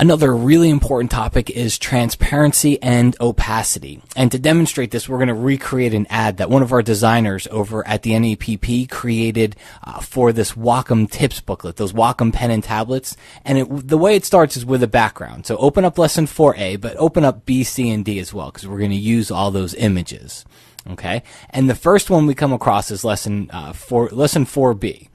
Another really important topic is transparency and opacity. And to demonstrate this, we're going to recreate an ad that one of our designers over at the NAPP created for this Wacom tips booklet, those Wacom pen and tablets. And the way it starts is with a background. So open up lesson 4A, but open up B, C, and D as well, because we're going to use all those images. Okay? And the first one we come across is lesson 4B.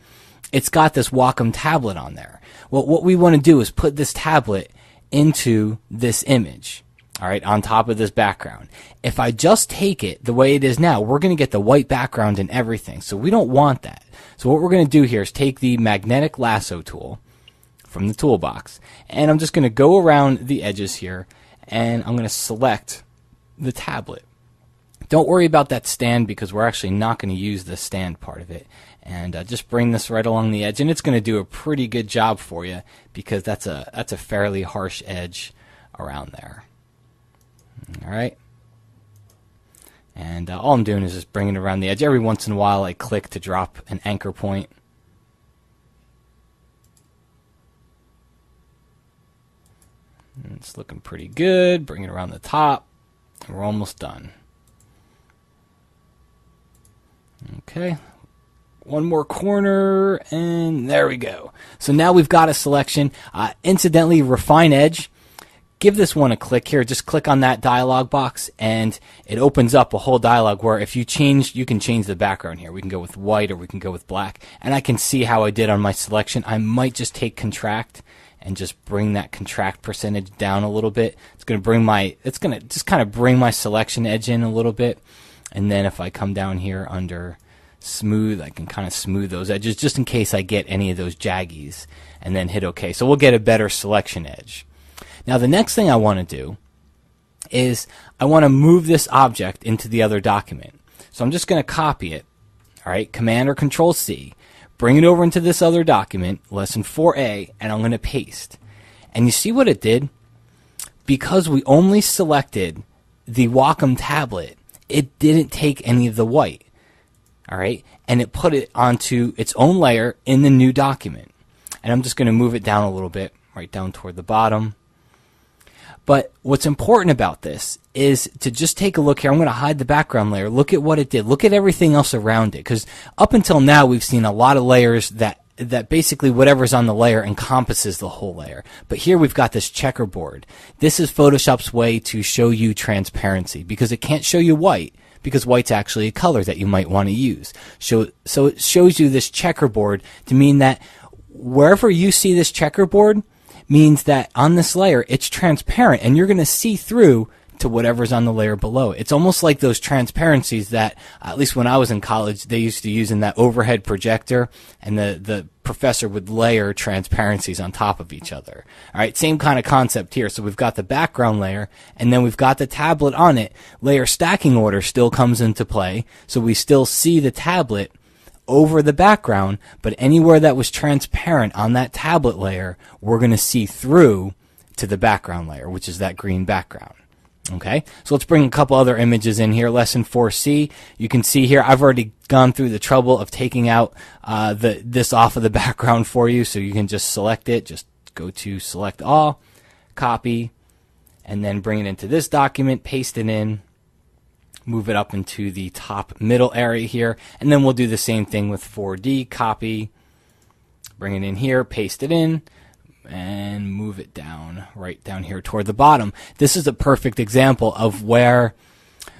It's got this Wacom tablet on there. Well, what we want to do is put this tablet into this image, all right, on top of this background. If I just take it the way it is now, we're going to get the white background and everything. So we don't want that. So what we're going to do here is take the magnetic lasso tool from the toolbox, and I'm just going to go around the edges here, and I'm going to select the tablet. Don't worry about that stand because we're actually not going to use the stand part of it. And just bring this right along the edge, and it's going to do a pretty good job for you because that's a fairly harsh edge around there. All right. And all I'm doing is just bringing it around the edge. Every once in a while I click to drop an anchor point. And it's looking pretty good. Bring it around the top. And we're almost done. Okay. One more corner, and there we go. So now we've got a selection. Incidentally, refine edge. Give this one a click here. Just click on that dialog box, and it opens up a whole dialog where if you change, you can change the background here. We can go with white or we can go with black. And I can see how I did on my selection. I might just take contract and just bring that contract percentage down a little bit. It's going to just kind of bring my selection edge in a little bit. And then if I come down here under smooth, I can kind of smooth those edges just in case I get any of those jaggies, and then hit OK. So we'll get a better selection edge. Now the next thing I want to do is I want to move this object into the other document. So I'm just going to copy it, all right, Command or Control C, bring it over into this other document, lesson 4A, and I'm going to paste. And you see what it did? Because we only selected the Wacom tablet, it didn't take any of the white. All right, and it put it onto its own layer in the new document. And I'm just going to move it down a little bit, right down toward the bottom. But what's important about this is to just take a look here. I'm going to hide the background layer. Look at what it did. Look at everything else around it. Because up until now, we've seen a lot of layers that basically whatever's on the layer encompasses the whole layer. But here we've got this checkerboard. This is Photoshop's way to show you transparency because it can't show you white, because white's actually a color that you might want to use. So it shows you this checkerboard to mean that wherever you see this checkerboard means that on this layer it's transparent and you're going to see through to whatever's on the layer below. It's almost like those transparencies that, at least when I was in college, they used to use in that overhead projector, and the professor would layer transparencies on top of each other. All right, same kind of concept here. So we've got the background layer, and then we've got the tablet on it. Layer stacking order still comes into play, so we still see the tablet over the background, but anywhere that was transparent on that tablet layer, we're going to see through to the background layer, which is that green background. Okay, so let's bring a couple other images in here. Lesson 4C, you can see here I've already gone through the trouble of taking out this off of the background for you, so you can just select it. Just go to Select All, copy, and then bring it into this document, paste it in, move it up into the top middle area here, and then we'll do the same thing with 4D, copy, bring it in here, paste it in, and move it down, right down here toward the bottom. This is a perfect example of where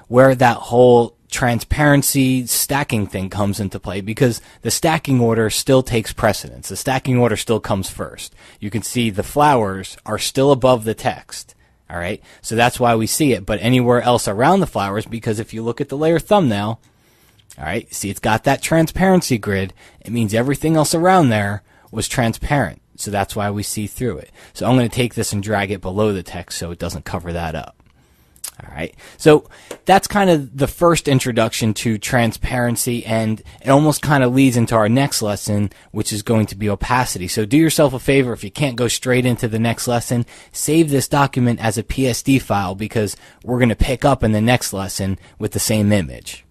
that whole transparency stacking thing comes into play, because the stacking order still takes precedence. The stacking order still comes first. You can see the flowers are still above the text. All right, so that's why we see it, but anywhere else around the flowers, because if you look at the layer thumbnail, all right, see it's got that transparency grid. It means everything else around there was transparent. So that's why we see through it. So I'm going to take this and drag it below the text so it doesn't cover that up. All right. So that's kind of the first introduction to transparency, and it almost kind of leads into our next lesson, which is going to be opacity. So do yourself a favor, if you can't go straight into the next lesson, save this document as a PSD file, because we're going to pick up in the next lesson with the same image.